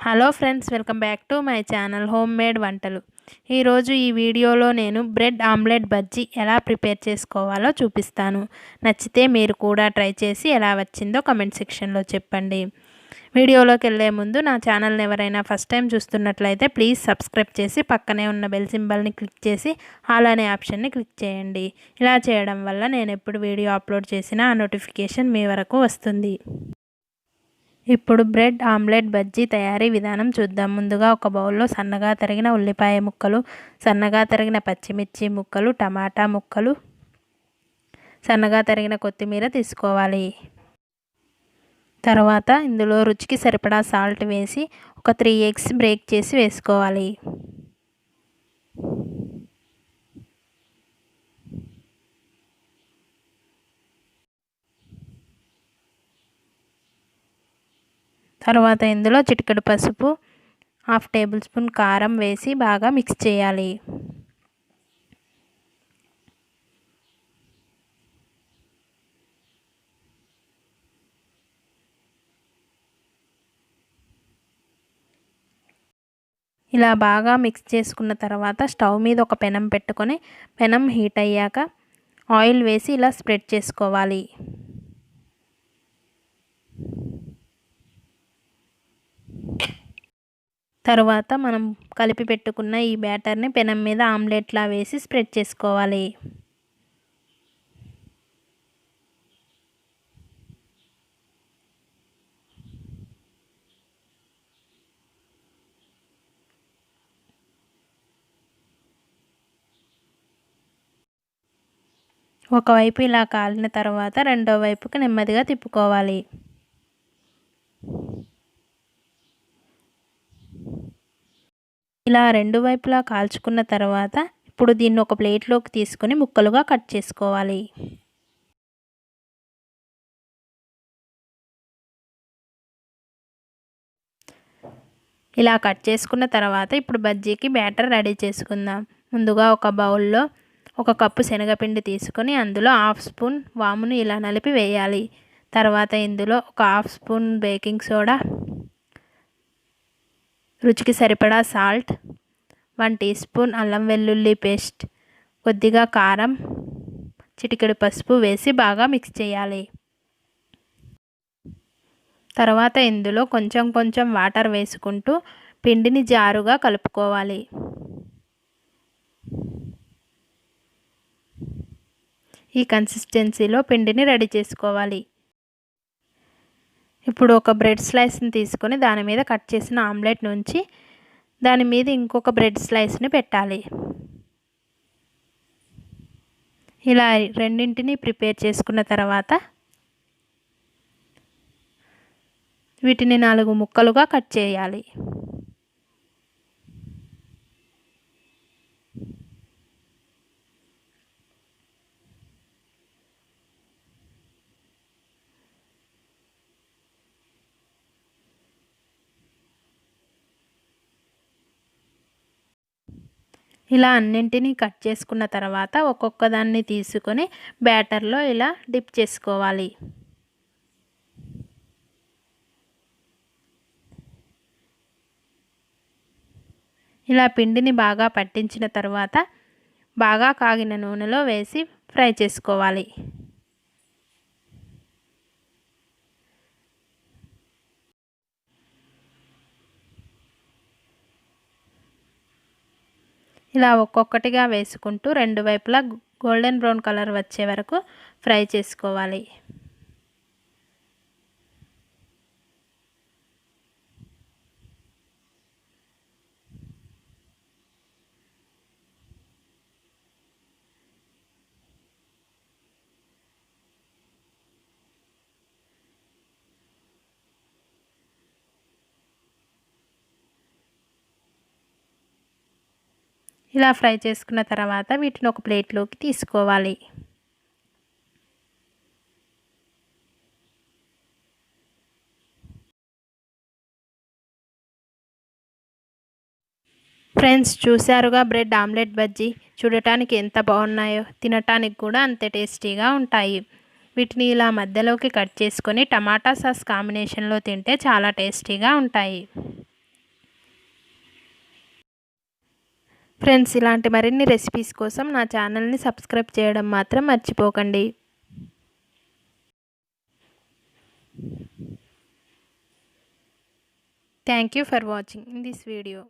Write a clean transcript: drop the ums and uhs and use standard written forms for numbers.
Hello friends, welcome back to my channel home made వంటలు. ఈరోజు ఈ వీడియోలో నేను బ్రెడ్ ఆమ్లెట్ బజ్జీ ఎలా ప్రిపేర్ చేసుకోవాలో చూపిస్తాను. నచ్చితే మీరు కూడా ట్రై చేసి ఎలా వచ్చిందో కమెంట్ సెక్షన్లో చెప్పండి. వీడియోలోకి వెళ్ళే ముందు నా ఛానల్ని ఎవరైనా ఫస్ట్ టైం చూస్తున్నట్లయితే ప్లీజ్ సబ్స్క్రైబ్ చేసి పక్కనే ఉన్న బెల్ సింబల్ని క్లిక్ చేసి ఆల్ అనే ఆప్షన్ని క్లిక్ చేయండి. ఇలా చేయడం వల్ల నేను ఎప్పుడు వీడియో అప్లోడ్ చేసినా ఆ నోటిఫికేషన్ మీ వరకు వస్తుంది. ఇప్పుడు బ్రెడ్ ఆమ్లెట్ బజ్జీ తయారీ విధానం చూద్దాం. ముందుగా ఒక బౌల్లో సన్నగా తరిగిన ఉల్లిపాయ ముక్కలు, సన్నగా తరిగిన పచ్చిమిర్చి ముక్కలు, టమాటా ముక్కలు, సన్నగా తరిగిన కొత్తిమీర తీసుకోవాలి. తర్వాత ఇందులో రుచికి సరిపడా సాల్ట్ వేసి ఒక 3 ఎగ్స్ బ్రేక్ చేసి వేసుకోవాలి. తర్వాత ఇందులో చిటికెడు పసుపు, 1/2 టేబుల్ స్పూన్ కారం వేసి బాగా మిక్స్ చేయాలి. ఇలా బాగా మిక్స్ చేసుకున్న తర్వాత స్టవ్ మీద ఒక పెనం పెట్టుకొని పెనం హీట్ అయ్యాక ఆయిల్ వేసి ఇలా స్ప్రెడ్ చేసుకోవాలి. తర్వాత మనం కలిపి పెట్టుకున్న ఈ బ్యాటర్ని పెనం మీద ఆమ్లెట్లా వేసి స్ప్రెడ్ చేసుకోవాలి. ఒకవైపు ఇలా కాలిన తర్వాత రెండో వైపుకి నెమ్మదిగా తిప్పుకోవాలి. ఇలా రెండు వైపులా కాల్చుకున్న తర్వాత ఇప్పుడు దీన్ని ఒక ప్లేట్లోకి తీసుకొని ముక్కలుగా కట్ చేసుకోవాలి. ఇలా కట్ చేసుకున్న తర్వాత ఇప్పుడు బజ్జీకి బ్యాటర్ రెడీ చేసుకుందాం. ముందుగా ఒక బౌల్లో 1 కప్పు శనగపిండి తీసుకొని అందులో 1/2 స్పూన్ వామును ఇలా నలిపి వేయాలి. తర్వాత ఇందులో ఒక 1/2 స్పూన్ బేకింగ్ సోడా, రుచికి సరిపడా సాల్ట్, 1 టీ స్పూన్ అల్లం వెల్లుల్లి పేస్ట్, కొద్దిగా కారం, చిటికెడు పసుపు వేసి బాగా మిక్స్ చేయాలి. తర్వాత ఇందులో కొంచెం కొంచెం వాటర్ వేసుకుంటూ పిండిని జారుగా కలుపుకోవాలి. ఈ కన్సిస్టెన్సీలో పిండిని రెడీ చేసుకోవాలి. ఇప్పుడు ఒక బ్రెడ్ స్లైస్ని తీసుకొని దాని మీద కట్ చేసిన ఆమ్లెట్ నుంచి దాని మీద ఇంకొక బ్రెడ్ స్లైస్ని పెట్టాలి. ఇలా రెండింటిని ప్రిపేర్ చేసుకున్న తర్వాత వీటిని 4 ముక్కలుగా కట్ చేయాలి. ఇలా అన్నింటినీ కట్ చేసుకున్న తర్వాత ఒక్కొక్క దాన్ని తీసుకొని బ్యాటర్లో ఇలా డిప్ చేసుకోవాలి. ఇలా పిండిని బాగా పట్టించిన తర్వాత బాగా కాగిన నూనెలో వేసి ఫ్రై చేసుకోవాలి. ఇలా ఒక్కొక్కటిగా వేసుకుంటూ రెండు వైపులా గోల్డెన్ బ్రౌన్ కలర్ వచ్చే వరకు ఫ్రై చేసుకోవాలి. ఇలా ఫ్రై చేసుకున్న తర్వాత వీటిని ఒక ప్లేట్లోకి తీసుకోవాలి. ఫ్రెండ్స్, చూశారుగా బ్రెడ్ ఆమ్లెట్ బజ్జీ. చూడటానికి ఎంత బాగున్నాయో, తినటానికి కూడా అంతే టేస్టీగా ఉంటాయి. వీటిని ఇలా మధ్యలోకి కట్ చేసుకొని టమాటా సాస్ కాంబినేషన్లో తింటే చాలా టేస్టీగా ఉంటాయి. ఫ్రెండ్స్, ఇలాంటి మరిన్ని రెసిపీస్ కోసం నా ఛానల్ని సబ్స్క్రైబ్ చేయడం మాత్రం మర్చిపోకండి. Thank you for watching this video.